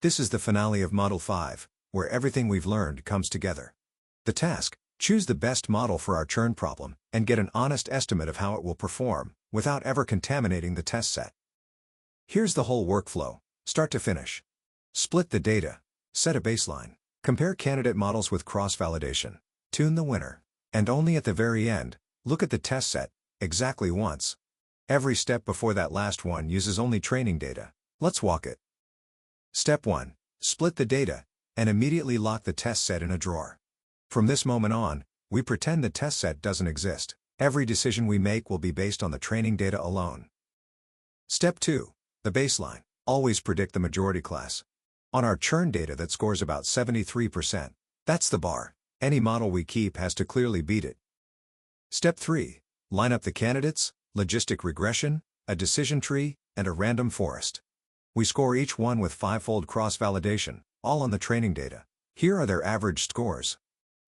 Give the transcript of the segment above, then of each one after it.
This is the finale of Module 5, where everything we've learned comes together. The task: choose the best model for our churn problem, and get an honest estimate of how it will perform, without ever contaminating the test set. Here's the whole workflow, start to finish. Split the data. Set a baseline. Compare candidate models with cross-validation. Tune the winner. And only at the very end, look at the test set, exactly once. Every step before that last one uses only training data. Let's walk it. Step 1. Split the data, and immediately lock the test set in a drawer. From this moment on, we pretend the test set doesn't exist. Every decision we make will be based on the training data alone. Step 2. The baseline. Always predict the majority class. On our churn data that scores about 73%, that's the bar. Any model we keep has to clearly beat it. Step 3. Line up the candidates, logistic regression, a decision tree, and a random forest. We score each one with 5-fold cross-validation, all on the training data. Here are their average scores.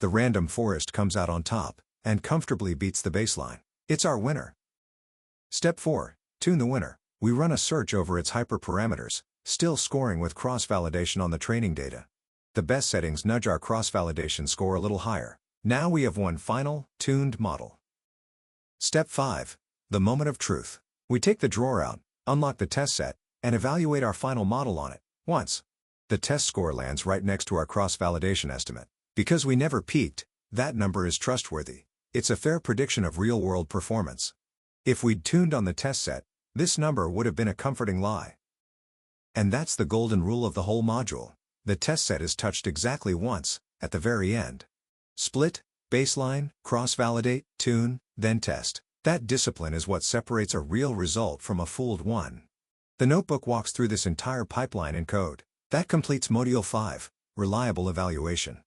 The random forest comes out on top, and comfortably beats the baseline. It's our winner. Step 4. Tune the winner. We run a search over its hyperparameters, still scoring with cross-validation on the training data. The best settings nudge our cross-validation score a little higher. Now we have one final, tuned model. Step 5. The moment of truth. We take the drawer out, unlock the test set, and evaluate our final model on it. Once. The test score lands right next to our cross-validation estimate. Because we never peaked, that number is trustworthy. It's a fair prediction of real-world performance. If we'd tuned on the test set, this number would have been a comforting lie. And that's the golden rule of the whole module. The test set is touched exactly once, at the very end. Split, baseline, cross-validate, tune, then test. That discipline is what separates a real result from a fooled one. The notebook walks through this entire pipeline in code. That completes Module 5, Reliable Evaluation.